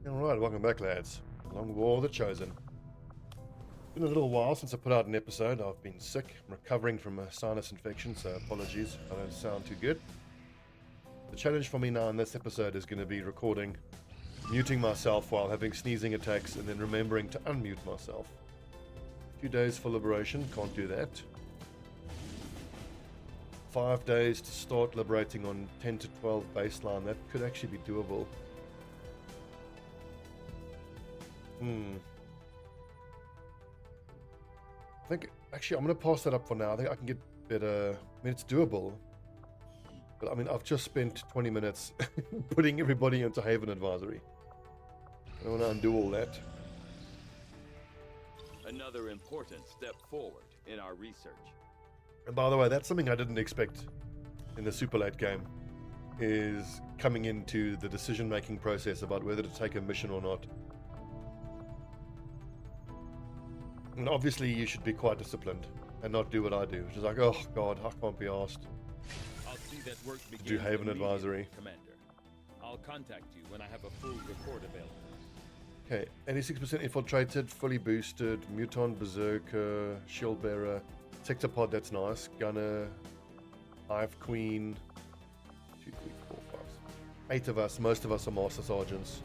Alright, welcome back, lads. Long War of the Chosen. Been a little while since I put out an episode. I've been sick. I'm recovering from a sinus infection, so apologies if I don't sound too good. The challenge for me now in this episode is going to be recording, muting myself while having sneezing attacks, and then remembering to unmute myself. A few days for liberation, can't do that. 5 days to start liberating on 10 to 12 baseline, that could actually be doable. I think, actually, I'm going to pass that up for now. I think I can get better. I mean, it's doable. But, I mean, I've just spent 20 minutes putting everybody into Haven Advisory. I don't want to undo all that. Another important step forward in our research. And by the way, that's something I didn't expect in the super late game, is coming into the decision-making process about whether to take a mission or not. And obviously you should be quite disciplined and not do what I do, which is like, oh god, I can't be asked I'll see that work to do Haven Advisory. Commander. I'll contact you when I have a full report available. Okay, 86% infiltrated, fully boosted, Muton, Berserker, Shield Bearer, Sector Pod, that's nice, Gunner, Hive Queen, 2, 3, 4, 5, 8 of us, most of us are Master Sergeants.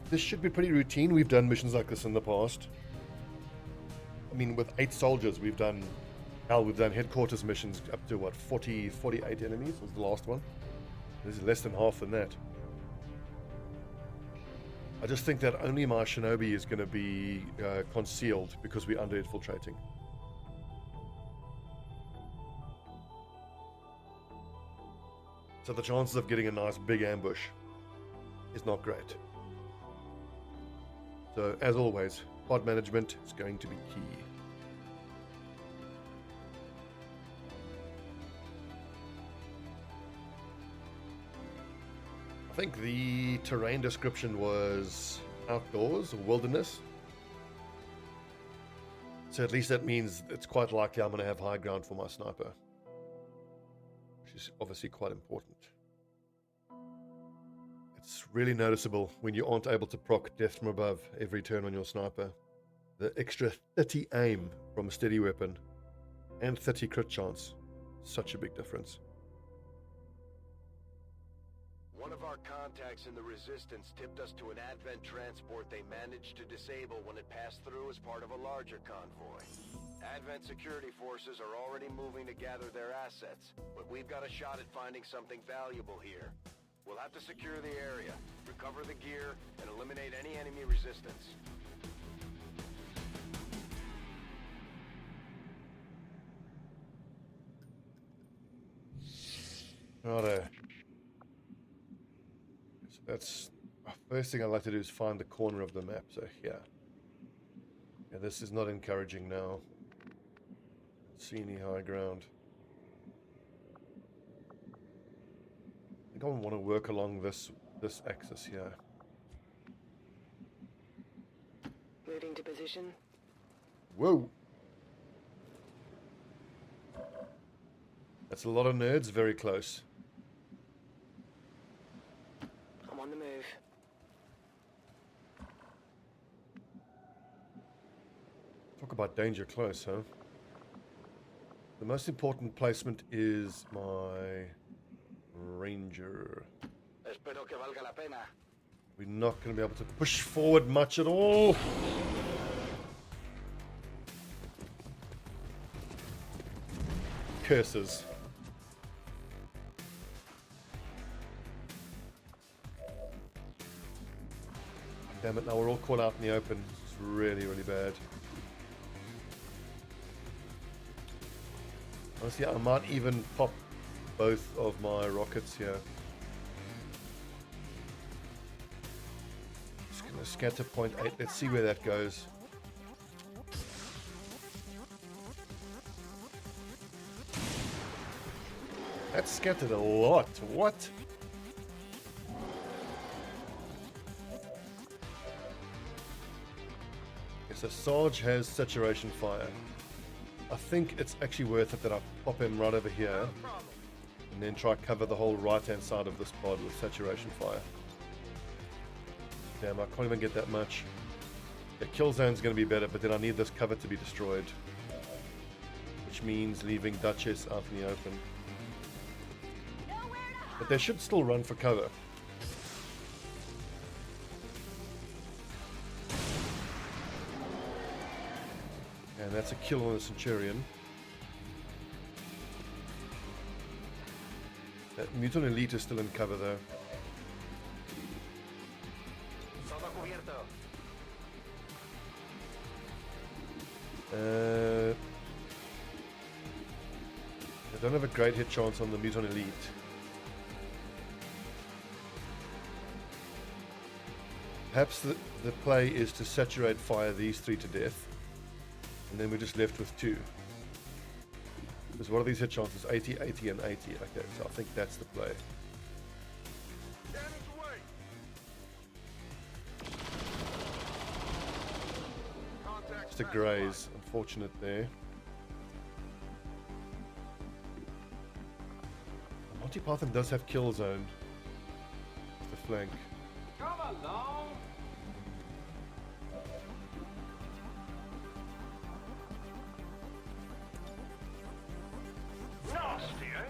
This should be pretty routine. We've done missions like this in the past. I mean, with 8 soldiers, we've done headquarters missions up to, what, 40, 48 enemies was the last one. This is less than half than that. I just think that only my Shinobi is going to be concealed because we're under infiltrating. So the chances of getting a nice big ambush is not great. So, as always, pod management is going to be key. I think the terrain description was outdoors or wilderness. So at least that means it's quite likely I'm going to have high ground for my sniper, which is obviously quite important. It's really noticeable when you aren't able to proc death from above every turn on your sniper. The extra 30 aim from a steady weapon and 30 crit chance. Such a big difference. One of our contacts in the Resistance tipped us to an Advent transport they managed to disable when it passed through as part of a larger convoy. Advent security forces are already moving to gather their assets, but we've got a shot at finding something valuable here. We'll have to secure the area, recover the gear, and eliminate any enemy resistance. Righto. So that's first thing I'd like to do is find the corner of the map. So here. Yeah, this is not encouraging now. Don't see any high ground. I think I want to work along this axis here. Moving to position. Whoa! That's a lot of nerds very close. I'm on the move. Talk about danger close, huh? The most important placement is my Ranger. Espero que valga la pena. We're not going to be able to push forward much at all. Curses. Damn it, now we're all caught out in the open. It's really, really bad. Honestly, I might even pop both of my rockets here. Just gonna scatter point 8. Let's see where that goes. That scattered a lot. What? Okay, so Sarge has saturation fire. I think it's actually worth it that I pop him right over here and then try to cover the whole right hand side of this pod with saturation fire. Damn, I can't even get that much. The kill zone's going to be better, but then I need this cover to be destroyed. Which means leaving Duchess out in the open. But they should still run for cover. And that's a kill on the Centurion. That Mutant Elite is still in cover though. I don't have a great hit chance on the Mutant Elite. Perhaps the play is to saturate fire these three to death, and then we're just left with two. Because what are these hit chances? 80, 80, and 80. Okay, so I think that's the play. Just a graze, unfortunate there. Multipathon does have kill zone. The flank. Come along. Nasty, eh?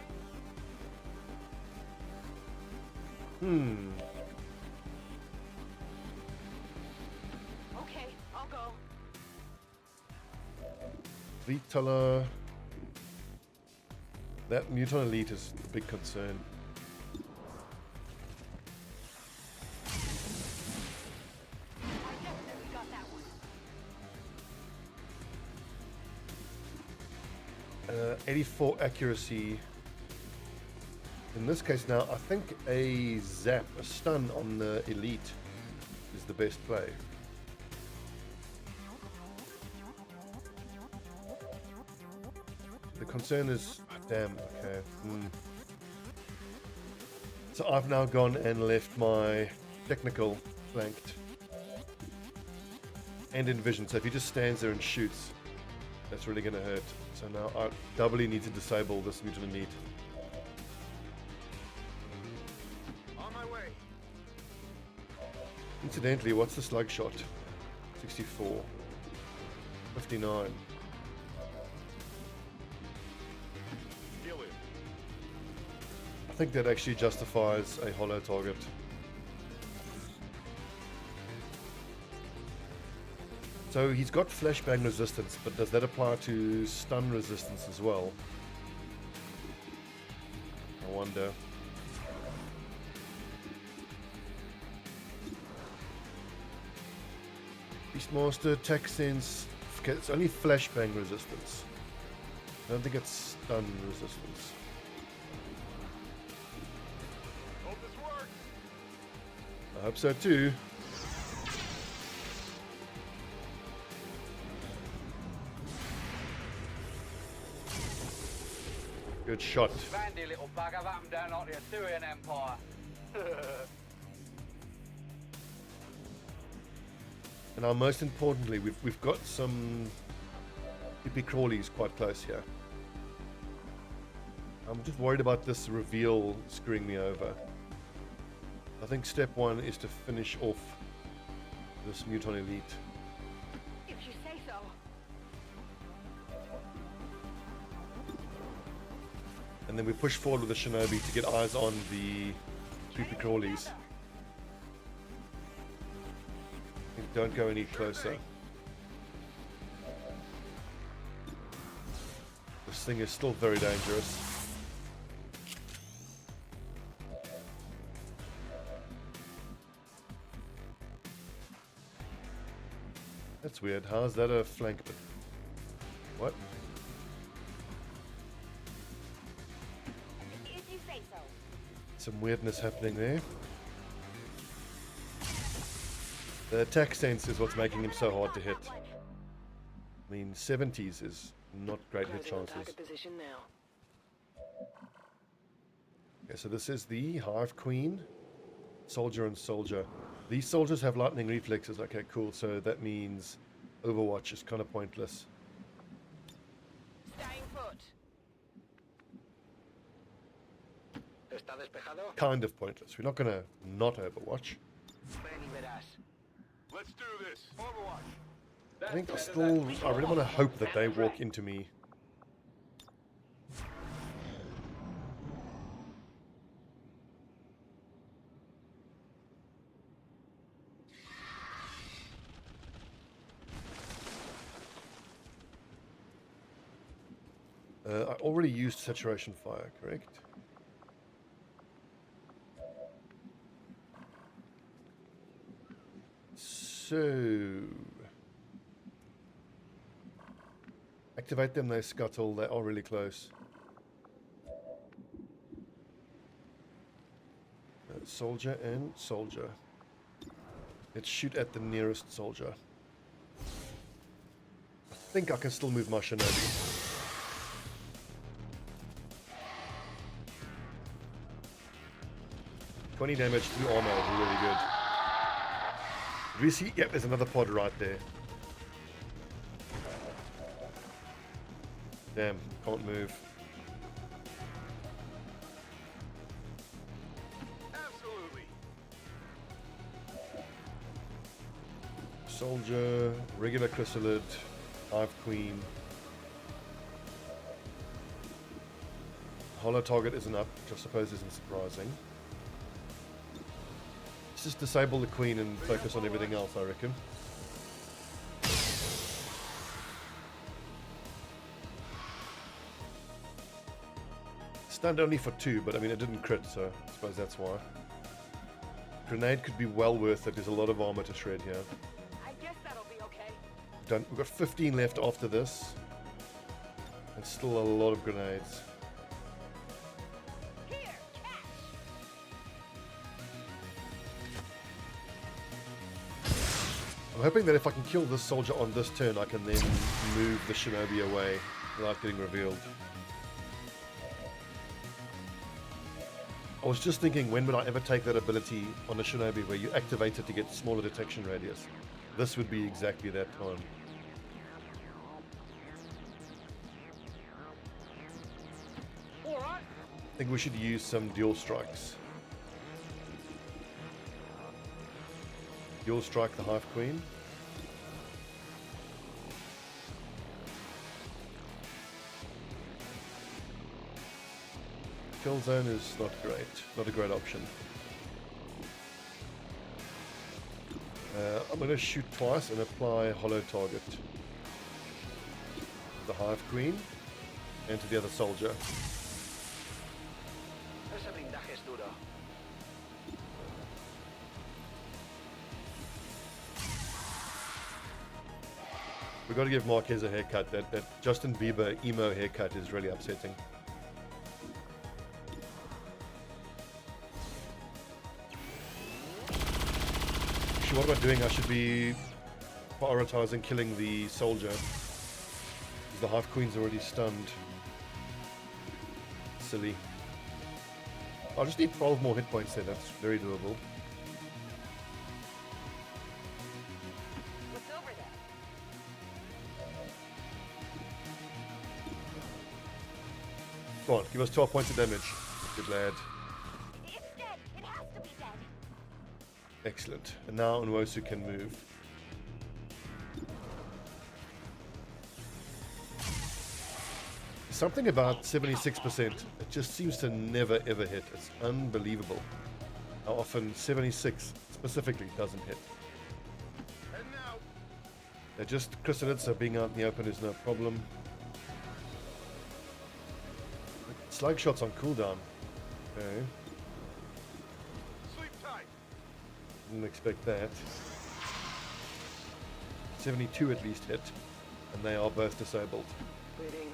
Okay, I'll go. Vitola. That Mutant Elite is a big concern. I definitely got that one. 84 accuracy. In this case now, I think a zap, a stun on the Elite is the best play. The concern is, damn, okay. So I've now gone and left my technical flanked and in vision. So if he just stands there and shoots, that's really going to hurt. So now I doubly need to disable this Mutant Elite. On my way. Incidentally, what's the slug shot? 64. 59. I think that actually justifies a hollow target. So he's got flashbang resistance, but does that apply to stun resistance as well? I wonder. Beastmaster, attack sense. Okay, it's only flashbang resistance. I don't think it's stun resistance. Hope this works. I hope so too. Good shot. Bandy little bugger, that down like the Assyrian Empire. And now, most importantly, we've got some hippie crawlies quite close here. I'm just worried about this reveal screwing me over. I think step one is to finish off this Mutant Elite. If you say so. And then we push forward with the Shinobi to get eyes on the creepy crawlies. Don't go any closer. This thing is still very dangerous. That's weird. How's that a flank? What? If you say so. Some weirdness happening there. The attack sense is what's making him so hard to hit. I mean, 70s is not great hit Closing on chances. target position now. Okay, so this is the Hive Queen, Soldier and Soldier. These soldiers have lightning reflexes. Okay, cool. So that means Overwatch is kind of pointless. Staying put. ¿Está despejado? Kind of pointless. We're not going to not Overwatch. Ven y verás. us. Let's do this. Overwatch. I think I really want to hope that they walk into me. I already used saturation fire, correct? So activate them, they scuttle, they are really close. Soldier and soldier. Let's shoot at the nearest soldier. I think I can still move my shinobi. 20 damage, 2 armor is really good. Do we see? Yep, there's another pod right there. Damn, can't move. Absolutely. Soldier, regular chrysalid, hive queen. Hollow target isn't up, which I suppose isn't surprising. Let's just disable the queen and focus on everything else, I reckon. Stunned only for 2, but I mean it didn't crit, so I suppose that's why. Grenade could be well worth it. There's a lot of armor to shred here. I guess that'll be okay. Done. We've got 15 left after this, and still a lot of grenades. Here, catch. I'm hoping that if I can kill this soldier on this turn, I can then move the shinobi away without getting revealed. I was just thinking, when would I ever take that ability on a shinobi where you activate it to get smaller detection radius? This would be exactly that time. I think we should use some dual strikes. Dual strike the Hive Queen. Kill zone is not great, not a great option. I'm going to shoot twice and apply hollow target to the Hive Queen and to the other soldier. Ese blindaje es duro. We've got to give Marquez a haircut. That Justin Bieber emo haircut is really upsetting. Actually, what am I doing? I should be prioritizing killing the soldier. The Hive Queen's already stunned. Silly. I just need 12 more hit points there. That's very doable. What's over there? Come on, give us 12 points of damage. Good lad. It's dead. It has to be dead. Excellent. And now Nwosu can move. Something about 76%. It just seems to never ever hit. It's unbelievable how often 76 specifically doesn't hit. And now. They're just chrysalids, so being out in the open is no problem. Slug shots on cooldown. Okay. Sleep tight. Didn't expect that. 72 at least hit, and they are both disabled. Waiting.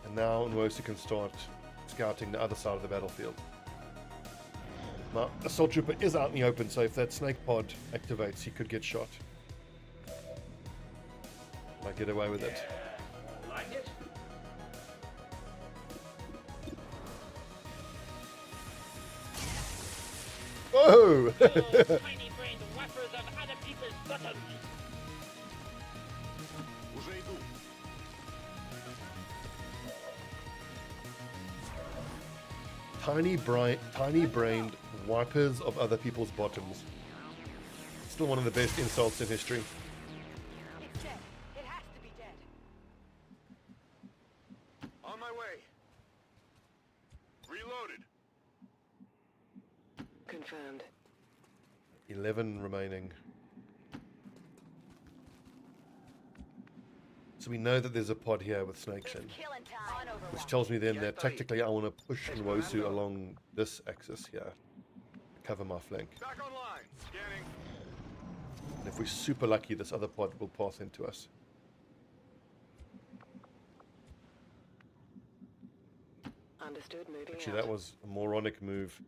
And now Nwosu can start scouting the other side of the battlefield. Now, Assault Trooper is out in the open, so if that snake pod activates, he could get shot. Might get away with it. Like it? Whoa! Tiny-brained whappers of other people's buttons. Уже иду. tiny-brained wipers of other people's bottoms. Still one of the best insults in history. It's dead. It has to be dead. On my way. Reloaded. Confirmed. 11 remaining. So we know that there's a pod here with snakes in, Killing time. On Overwatch. which tells me then that tactically I want to push Nwosu along this axis here to cover my flank. Back online. Scanning. And if we're super lucky, this other pod will pass into us. Understood. Moving Actually, that was a moronic move,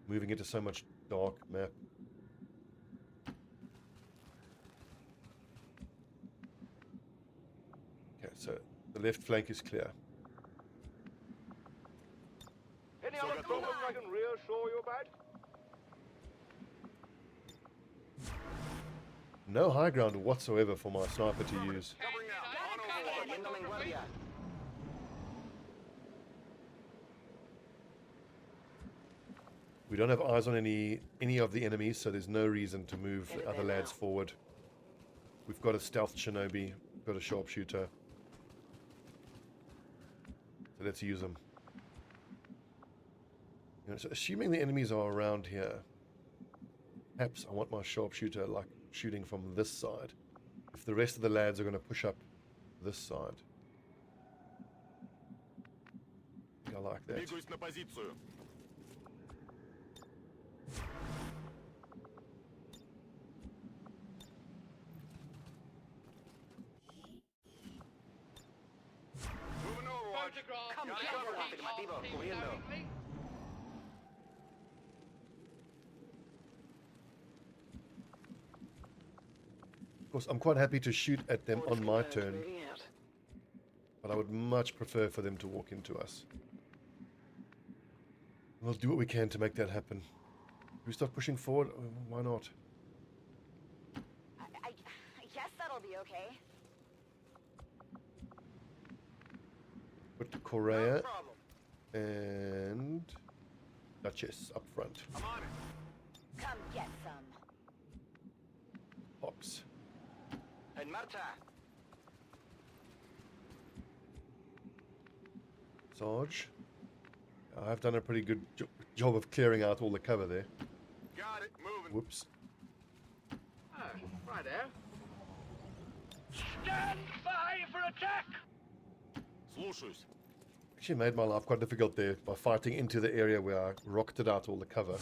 moving into so much dark map. Okay, so the left flank is clear. Any other problems I can reassure you about? No high ground whatsoever for my sniper to use. Covering now. On Overwatch. Incoming guerrilla. We don't have eyes on any of the enemies, so there's no reason to move the other lads forward. We've got a stealth shinobi, we've got a sharpshooter. So let's use them. You know, so assuming the enemies are around here, perhaps I want my sharpshooter like shooting from this side. If the rest of the lads are going to push up this side. I like that. Двигаюсь на позицию. Moving Overwatch. Photograph. Come Got get it. her, Afirmativo. Team Cubriendo. knowingly. Of course, I'm quite happy to shoot at them on my turn, Moving out. but I would much prefer for them to walk into us. We'll do what we can to make that happen. If we start pushing forward, why not? I guess that'll be okay. Put Korea No problem. and Duchess up front. I'm on it. Come get some. Pops. En marcha. Sarge. I've done a pretty good job of clearing out all the cover there. Got it. Moving. Whoops. Oh, right there. Stand by for attack. Слушаюсь. Actually made my life quite difficult there by fighting into the area where I rocketed out all the cover.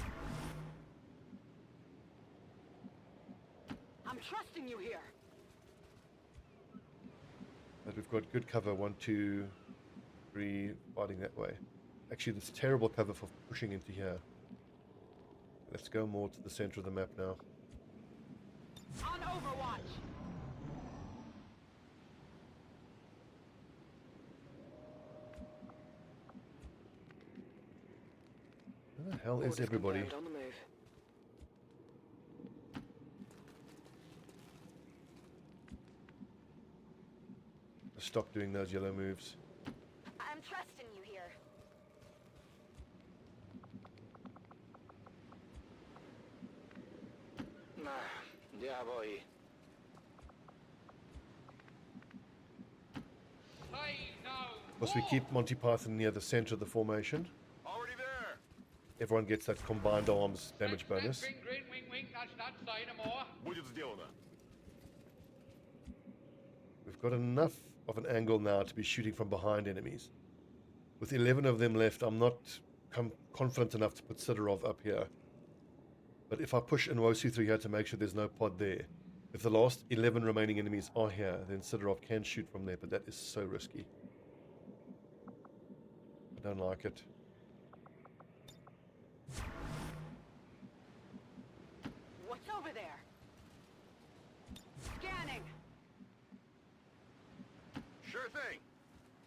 I'm trusting you here. But we've got good cover, 1, 2, 3, fighting that way. Actually, there's terrible cover for pushing into here. Let's go more to the center of the map now. On Overwatch. Where the hell is Orders everybody? confirmed, on the move. Stop doing those yellow moves. I'm trusting you here. Ya voy. I know. Plus, we keep Monty Python near the center of the formation. Already there. Everyone gets that combined arms damage bonus. Wink, wink, wink, wink. That's not say no more. Будет сделано. We've got enough of an angle now to be shooting from behind enemies. With 11 of them left, I'm not confident enough to put Sidorov up here. But if I push Nwosu through here to make sure there's no pod there, if the last 11 remaining enemies are here, then Sidorov can shoot from there, but that is so risky. I don't like it. What's over there? Scanning. Sure thing.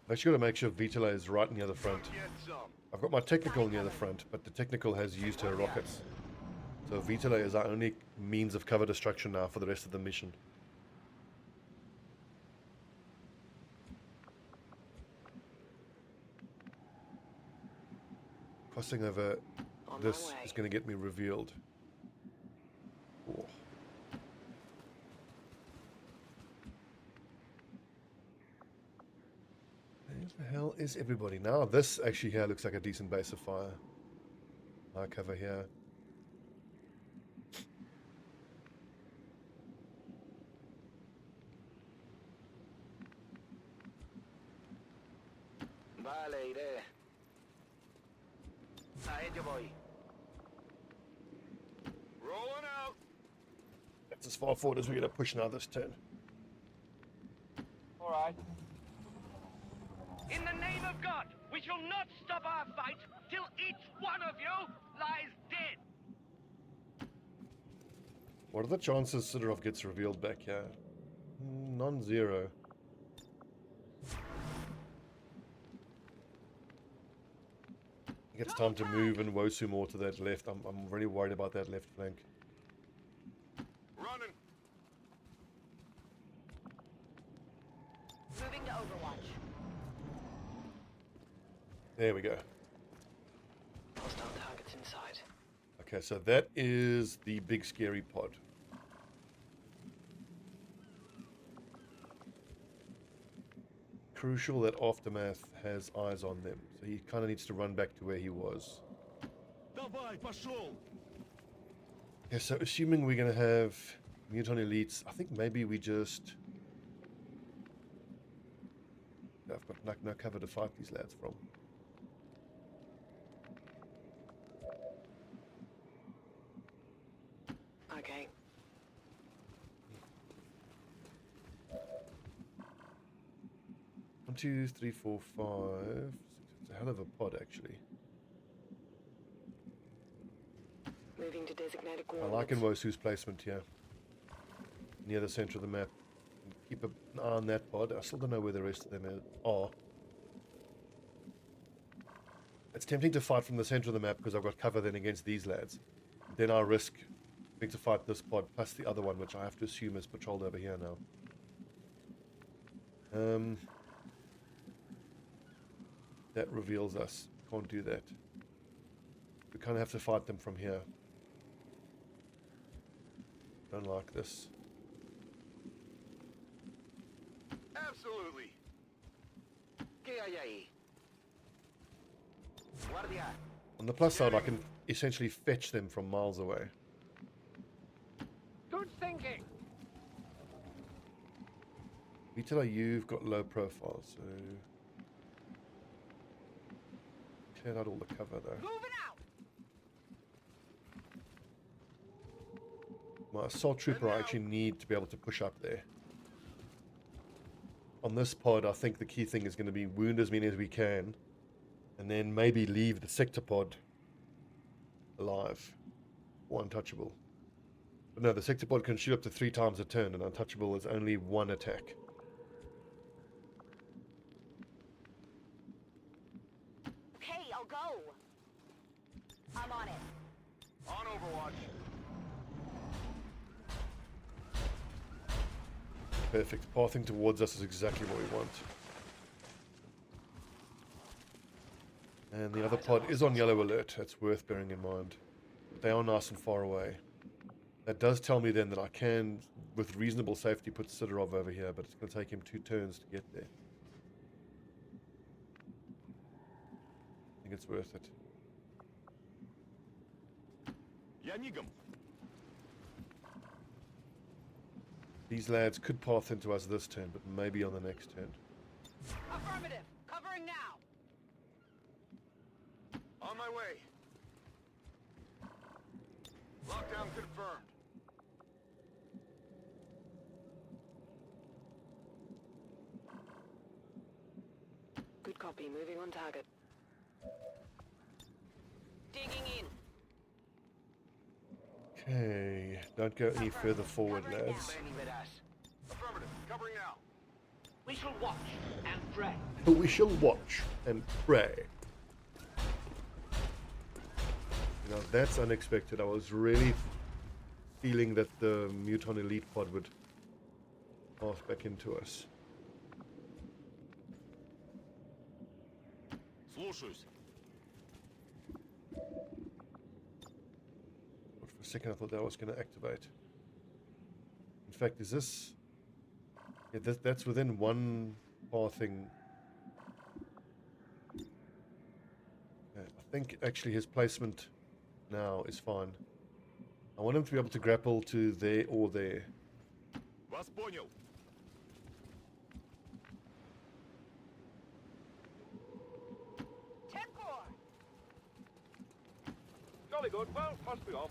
I've actually got to make sure Vitala is right near the front. Get some. I've got my technical near the front, but the technical has used her rockets. So Vitala is our only means of cover destruction now for the rest of the mission. crossing over On my this way. is going to get me revealed. Oh. Where the hell is everybody now? This actually here looks like a decent base of fire. I cover here. Vale, iré. A ello voy. Rolling out. That's as far forward as we're going to push now this turn. All right. In the name of God, we shall not stop our fight till each one of you lies dead. What are the chances Sidorov gets revealed back here? Non-zero. I think it's time to move and Wosu more to that left. I'm really worried about that left flank. Running. Moving to Overwatch. There we go. Hostile targets in sight. Okay, so that is the big scary pod. Crucial that Aftermath has eyes on them, so he kind of needs to run back to where he was. Давай, пошел. Okay, so assuming we're going to have Mutant Elites, I think maybe we just... I've got no cover to fight these lads from. Okay. 1, 2, 3, 4, 5. It's a hell of a pod, actually. Moving to designated I coordinates. like Nwosu's placement here, near the center of the map. Keep an eye on that pod. I still don't know where the rest of them are. It's tempting to fight from the center of the map because I've got cover then against these lads. Then I risk having to fight this pod plus the other one, which I have to assume is patrolled over here now. That reveals us. Can't do that. We kind of have to fight them from here. Don't like this. Absolutely. ¿Qué hay ahí? Guardia. On the plus side, I can essentially fetch them from miles away. Good thinking. Vitala, you've got low profile, so... Cleared out all the cover, though. Moving out. My assault trooper I actually need to be able to push up there. On this pod, I think the key thing is going to be wound as many as we can, and then maybe leave the sector pod alive or untouchable. But no, the sector pod can shoot up to 3 times a turn, and untouchable is only 1 attack. Okay, I'll go. I'm on it. On Overwatch. Perfect. Pathing towards us is exactly what we want. And the other pod is on yellow alert. That's worth bearing in mind. They are nice and far away. That does tell me then that I can, with reasonable safety, put Sidorov over here, but it's going to take him 2 turns to get there. I think it's worth it. Я мигом. These lads could path into us this turn, but maybe on the next turn. Affirmative. Covering now. On my way. Lockdown confirmed. Good copy. Moving on target. Digging in. Okay, don't go any further forward, Covering now. lads. Ven y verás. Affirmative. Covering now. We shall watch and pray. We shall watch and pray. You know, that's unexpected. I was really feeling that the Muton Elite pod would pass back into us. Слушаюсь. second I thought that was going to activate. In fact, is this... Yeah, that's within one pathing. I think actually his placement now is fine. I want him to be able to grapple to there or there. Вас понял. Jolly good. Well, must be off.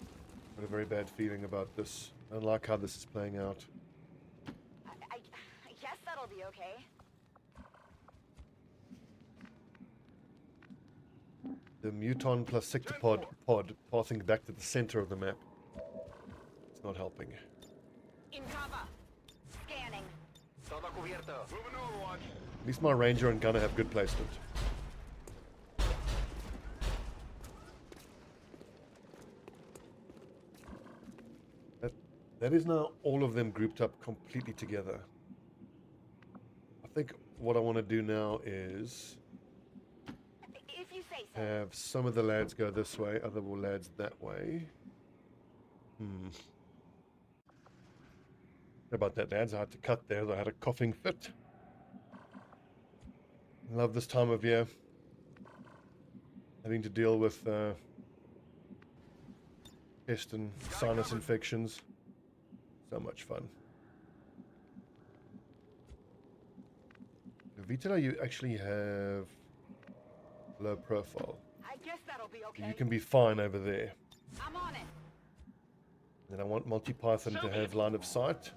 I have a very bad feeling about this. I don't like how this is playing out. I guess that'll be okay. The Muton plus Sectopod pod pathing back to the center of the map. It's not helping. In cover. Scanning. Todo cubierto. Moving overwatch. At least my Ranger and Gunner have good placement. That is now all of them grouped up completely together. I think what I want to do now is If you say so. have some of the lads go this way, other lads that way. How about that, lads? I had to cut there. I had a coughing fit. Love this time of year. Having to deal with pest and sinus infections. So much fun. Vita, you actually have low profile. I guess that'll be okay. You can be fine over there. I'm on it. Then I want Multi-Python to have line of sight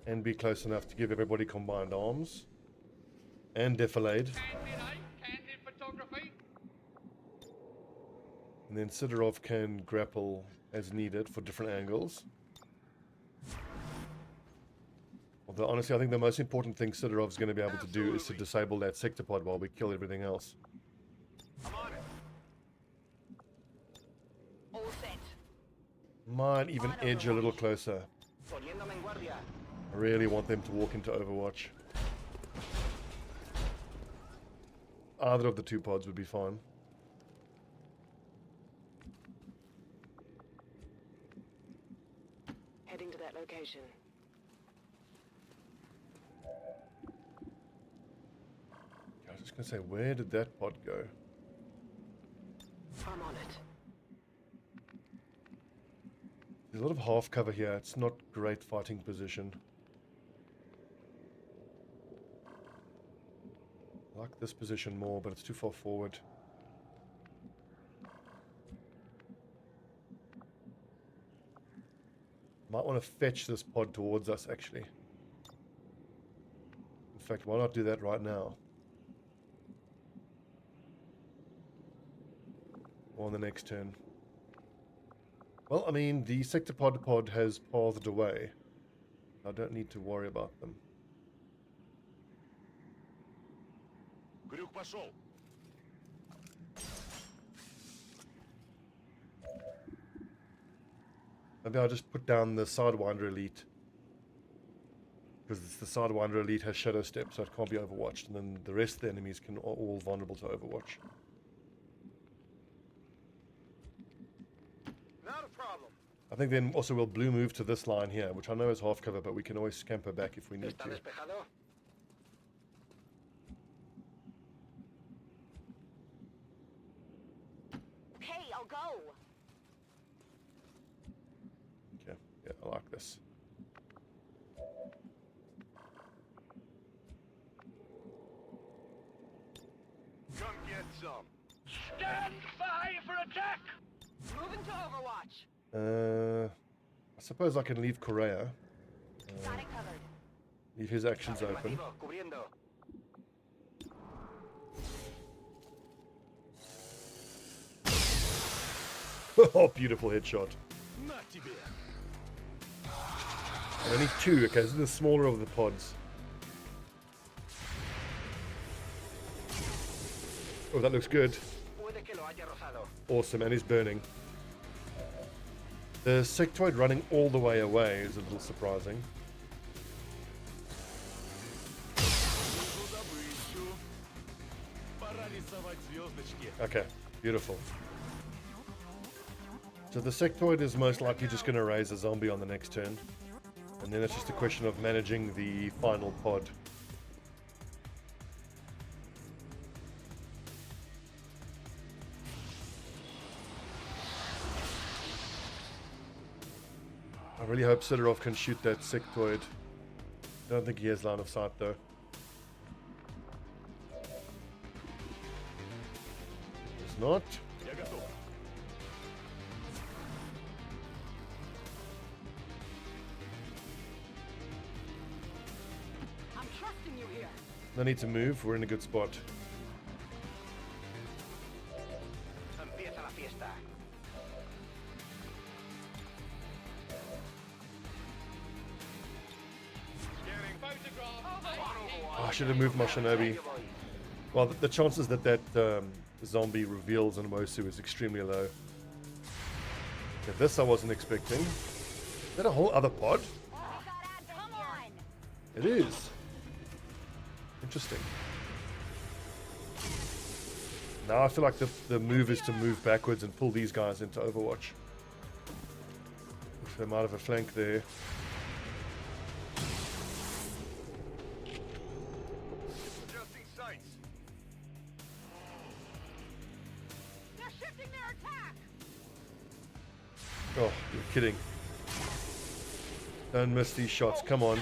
and be close enough to give everybody combined arms and defilade. Candid photography. And then Sidorov can grapple as needed for different angles. Although honestly, I think the most important thing Sidorov's going to be able to do is to disable that sectopod while we kill everything else. I'm on it. All set. Might even edge a little closer. Poniéndome en guardia. I really want them to walk into Overwatch. Either of the two pods would be fine. Heading to that location. I was just going to say, where did that pod go? I'm on it. There's a lot of half cover here. It's not great fighting position. I like this position more, but it's too far forward. Might want to fetch this pod towards us, actually. In fact, why not do that right now? Or on the next turn. Well, I mean, the sectopod pod has pathed away. I don't need to worry about them. Крюк пошел. Maybe I'll just put down the Sidewinder Elite. Because the Sidewinder Elite has Shadow Step, so it can't be overwatched. And then the rest of the enemies are all vulnerable to Overwatch. Not a problem. I think then also we'll blue move to this line here, which I know is half cover, but we can always scamper back if we need ¿Está to. despejado? Okay, I'll go. Okay, yeah, I like this. Come get some. Stand by for attack. Moving to Overwatch. I suppose I can leave Correa. Got it covered. Leave his actions open. Afirmativo, cubriendo. Oh, beautiful headshot. На тебе. And only two. Okay, this is the smaller of the pods. Oh, that looks good. Puede que lo haya rozado. Awesome, and he's burning. The sectoid running all the way away is a little surprising. Вижу добычу. Пора рисовать звездочки. Okay, beautiful. So the sectoid is most likely just going to raise a zombie on the next turn. And then it's just a question of managing the final pod. I really hope Sidorov can shoot that sectoid. I don't think he has line of sight though. It's not. I'm trusting you here. No need to move, we're in a good spot. Empieza la fiesta. Oh, I should have moved my shinobi. Well, the chances that that zombie reveals on Wosu is extremely low. Okay, this I wasn't expecting. Is that a whole other pod? Come on. It is. Interesting. Now I feel like the move is to move backwards and pull these guys into Overwatch. If they might have a flank there. Adjusting sights. They're shifting their attack. Oh, you're kidding. Don't miss these shots, come on.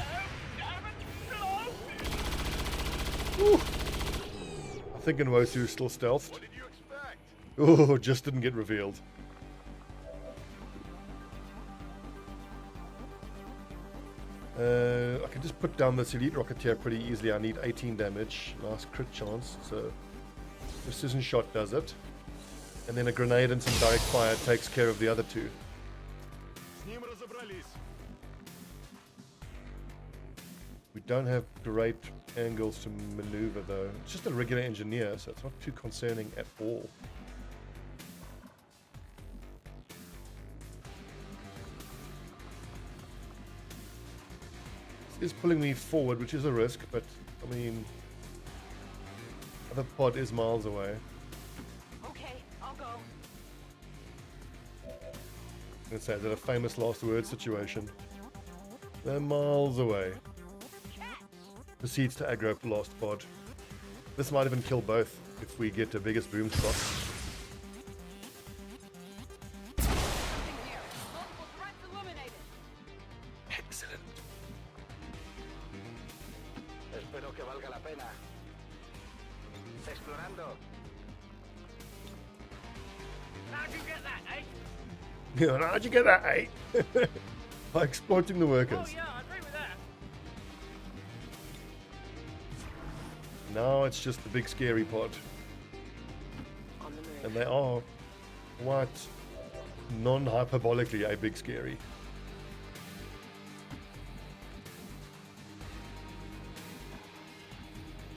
Woo. I think Nwosu is still stealthed. What did you expect? Oh, just didn't get revealed. I can just put down this elite rocketeer pretty easily. I need 18 damage. Nice crit chance. So precision shot does it. And then a grenade and some direct fire takes care of the other two. We don't have great angles to maneuver though. It's just a regular engineer, so it's not too concerning at all. This is pulling me forward, which is a risk, but I mean, other pod is miles away. Okay, I'll go. Let's say that a famous last word situation. They're miles away. Proceeds to aggro last pod. This might even kill both if we get the biggest boom spot. Something here. Multiple threats eliminated. Excellent. Espero que valga la pena. Explorando. How'd you get that, eh? Yeah, how'd you get that, eh? By exploiting the workers. Oh yeah, I agree with that. Now it's just the big scary pod. On the move. And they are quite non-hyperbolically a big scary.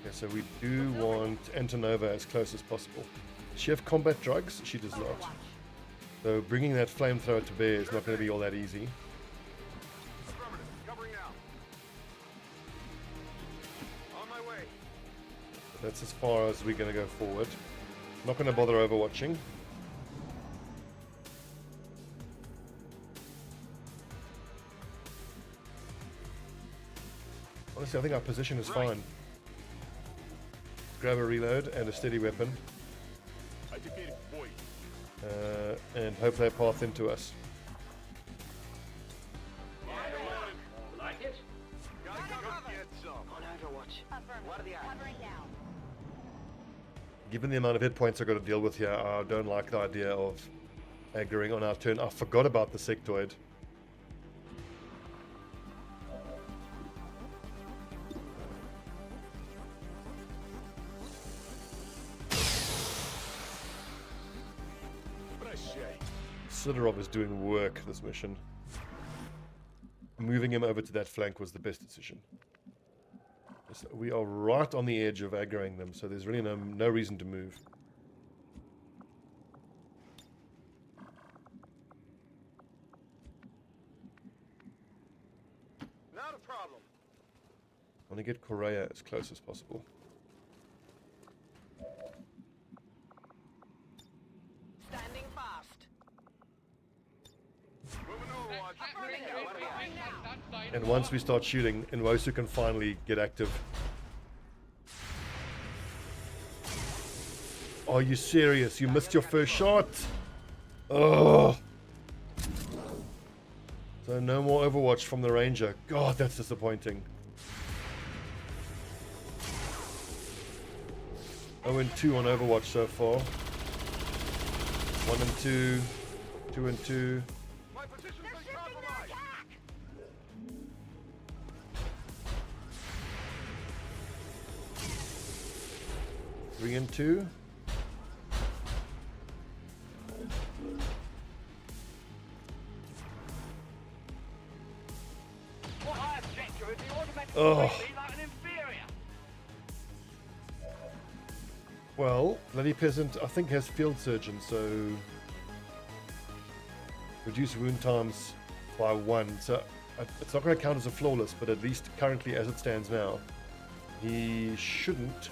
Okay, so we do want Antonova as close as possible. Does she have combat drugs? She does not. So bringing that flamethrower to bear is not going to be all that easy. Affirmative. Covering now. On my way. That's as far as we're going to go forward. Not going to bother overwatching. Honestly, I think our position is fine. Grab a reload and a steady weapon. And hope they path into us. Like it? Gotta go get some. On Overwatch. Guardia. Covering now. Given the amount of hit points I've got to deal with here, I don't like the idea of aggroing on our turn. I forgot about the sectoid. Sidorov is doing work this mission. Moving him over to that flank was the best decision. So we are right on the edge of aggroing them, so there's really no reason to move. Not a problem. I want to get Correa as close as possible. Standing fast. And once we start shooting, Nwosu can finally get active. Are you serious? You missed your first shot? Oh. So no more Overwatch from the Ranger. God, that's disappointing. 0-2 on Overwatch so far. 1-2, 2-2. My position's been compromised. 3-2. What I object to is the automatic Oh. treat me like an inferior. Well, Bloody Peasant, I think, has Field Surgeon, so reduce wound times by 1. So it's not going to count as a flawless, but at least currently as it stands now, he shouldn't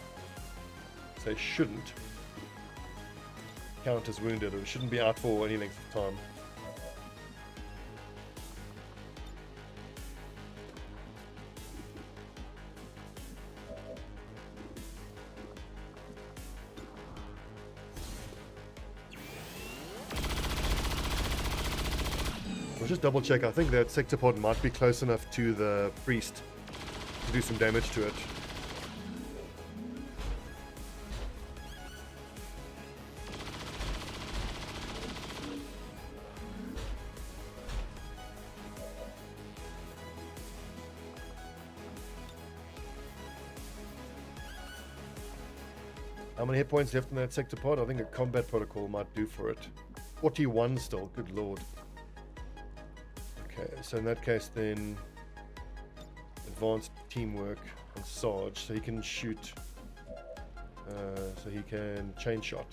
count as wounded, or shouldn't be out for any length of time. We'll just double check. I think that sector pod might be close enough to the priest to do some damage to it. How many hit points left in that sector pod? I think a combat protocol might do for it. 41 still, good lord. Okay, so in that case then advanced teamwork and Sarge, so he can shoot, so he can chain shot.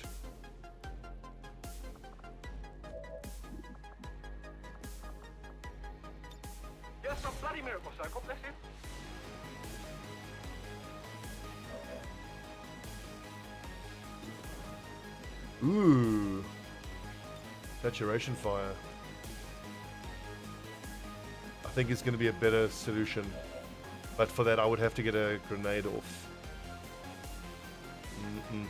Yes, some bloody miracle, sir. God bless you. Ooh, saturation fire. I think it's going to be a better solution, but for that I would have to get a grenade off. Mm-mm.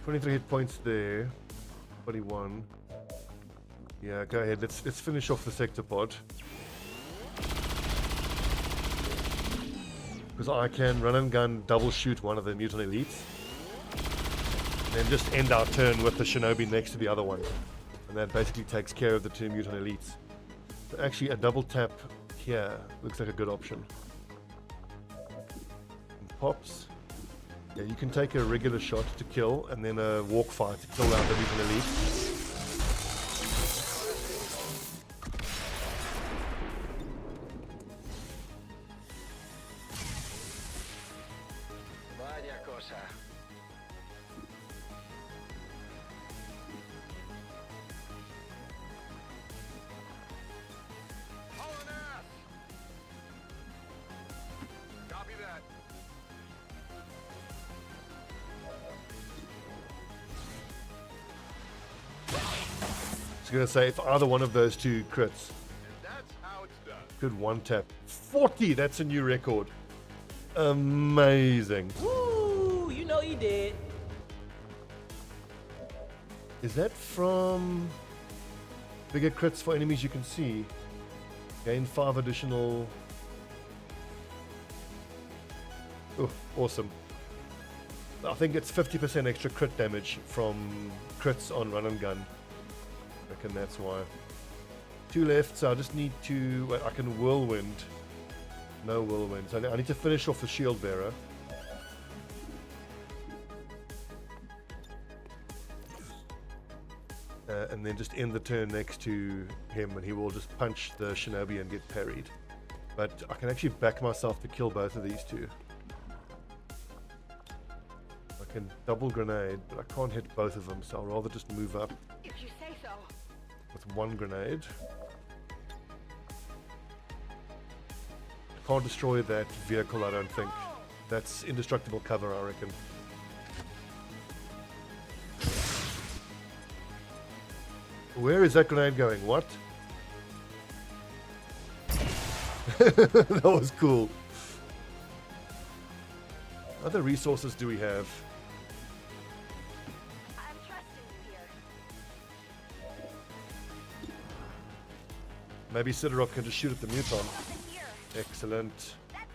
$23 hit points there. 41. Yeah, go ahead. Let's finish off the sector pod. Because I can run and gun double shoot one of the mutant elites. And then just end our turn with the shinobi next to the other one. And that basically takes care of the 2 mutant elites. So actually a double tap here looks like a good option. And pops. Yeah, you can take a regular shot to kill and then a walk fight to kill out the mutant elite. Vaya cosa. Hauling ass. Copy that. I was going to say, if either one of those 2 crits And that's how it's done. could one tap 40, that's a new record. Amazing. Woo! You know you did. Is that from bigger crits for enemies you can see? Gain 5 additional. Oh, awesome. I think it's 50% extra crit damage from crits on run and gun. I reckon that's why. 2 left, so I just need to. Wait, I can whirlwind. No whirlwind. So I need to finish off the shield bearer. And then just end the turn next to him, and he will just punch the shinobi and get parried. But I can actually back myself to kill both of these 2. I can double grenade, but I can't hit both of them, so I'll rather just move up If you say so. with 1 grenade. Can't destroy that vehicle, I don't think. That's indestructible cover, I reckon. Where is that grenade going? What? That was cool. Other resources do we have? I'm trusting you here. Maybe Sidorov can just shoot at the muton. Nothing here. Excellent. That's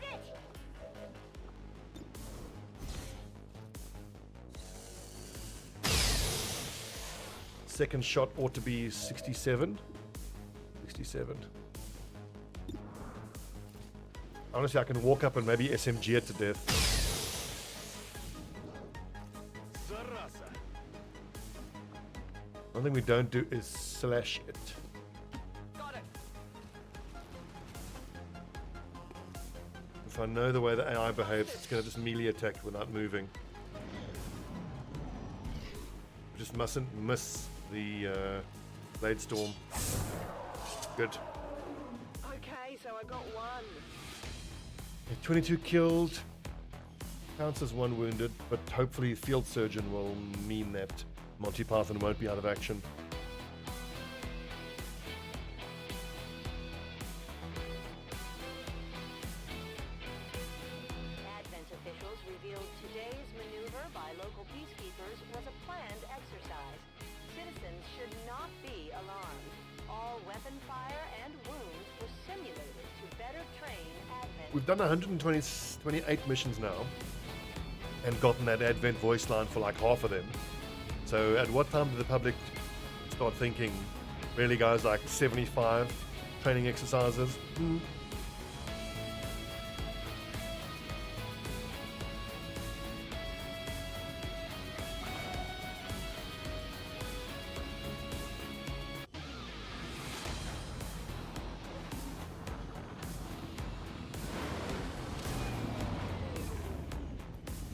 it. Second shot ought to be 67. 67. Honestly, I can walk up and maybe SMG it to death. One thing we don't do is slash it. Got it. If I know the way the AI behaves, it's going to just melee attack without moving. We just mustn't miss the blade storm. Good. Okay, so I got one. 22 killed. Counts as 1 wounded, but hopefully field surgeon will mean that Monty Python won't be out of action. Advent officials revealed today's maneuver by local peacekeepers was a planned exercise. Citizens should not be alarmed. All weapon fire and wounds were simulated to better train Advent. We've done 128 missions now and gotten that Advent voice line for like half of them. So at what time did the public start thinking, really guys, like 75 training exercises?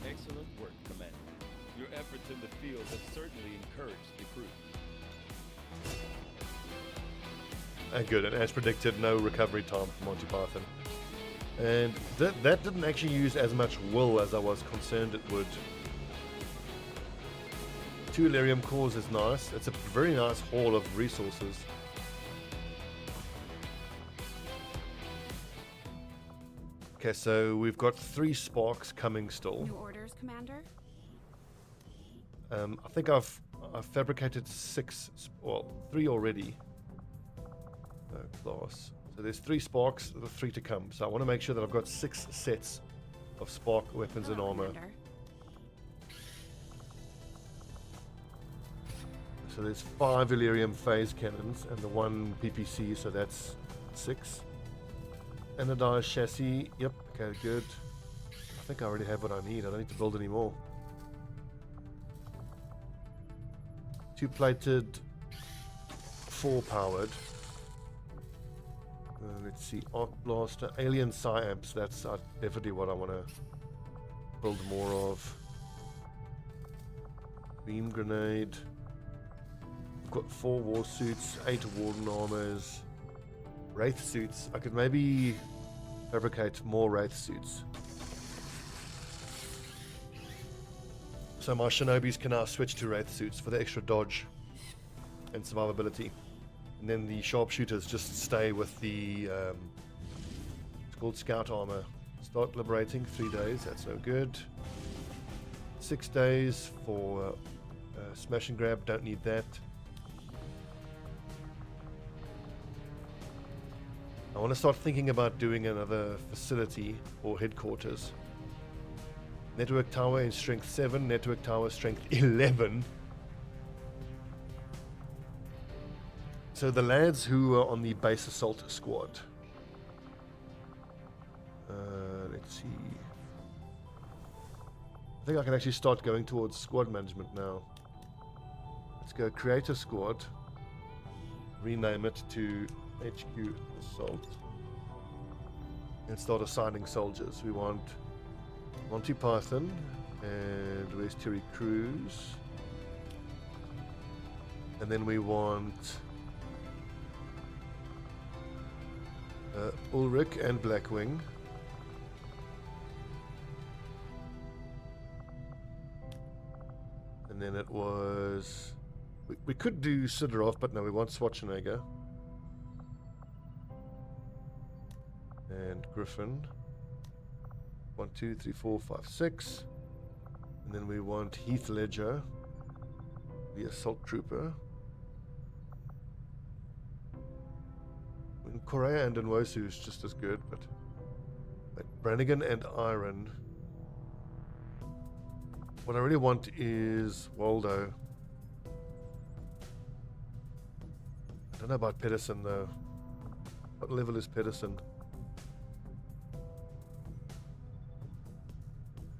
Excellent work, Commander. Your efforts in the field have certainly encouraged the crew. And good, and as predicted, no recovery time for Monty Python. And that didn't actually use as much will as I was concerned it would. 2 Illyrium cores is nice. It's a very nice haul of resources. Okay, so we've got 3 sparks coming still. New orders, Commander? I think I've fabricated 6, well, 3 already. Glass. So there's 3 sparks, the 3 to come. So I want to make sure that I've got 6 sets of spark weapons and Hello, armor. Commander. So there's 5 Illyrium phase cannons and the 1 PPC, so that's 6. Anodized chassis, yep, okay, good. I think I already have what I need, I don't need to build any more. 2 plated, 4 powered. Let's see, Arc Blaster, Alien Psyamps, that's definitely what I want to build more of. Beam Grenade. I've got 4 war suits, 8 Warden armors, Wraith suits. I could maybe fabricate more Wraith suits. So my Shinobis can now switch to Wraith suits for the extra dodge and survivability. And then the sharpshooters just stay with the, it's called Scout Armor. Start liberating, 3 days, that's no good. 6 days for Smash and Grab, don't need that. I want to start thinking about doing another facility or headquarters. Network tower in strength 7, network tower strength 11. So the lads who are on the base assault squad. Let's see. I think I can actually start going towards squad management now. Let's go create a squad. Rename it to HQ Assault. And start assigning soldiers. We want Monty Python. And where's Terry Crews? And then we want Ulrich and Blackwing. And then it was... We could do Sidorov, but no, we want Schwarzenegger. And Griffin. 1, 2, 3, 4, 5, 6. And then we want Heath Ledger, the assault trooper. I mean, Correa and Nwosu is just as good, but Brannigan and Iron. What I really want is Waldo. I don't know about Pedersen though. What level is Pedersen?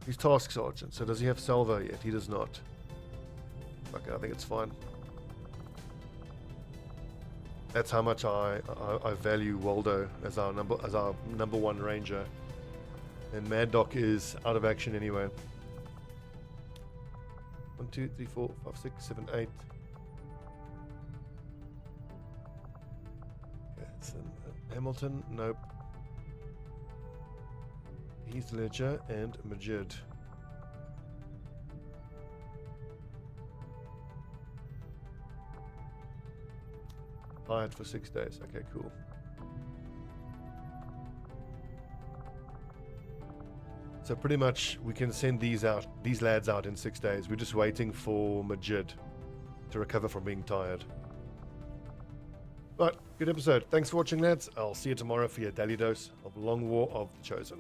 He's task sergeant, so does he have salvo yet? He does not. Okay, I think it's fine. That's how much I value Waldo as our number one ranger. And Mad Doc is out of action anyway. 1, 2, 3, 4, 5, 6, 7, 8. Okay, it's Hamilton, nope. Heath Ledger and Majid. Fired for 6 days. Okay, cool. So pretty much we can send these lads out in 6 days. We're just waiting for Majid to recover from being tired. Right, good episode. Thanks for watching, lads. I'll see you tomorrow for your daily dose of Long War of the Chosen.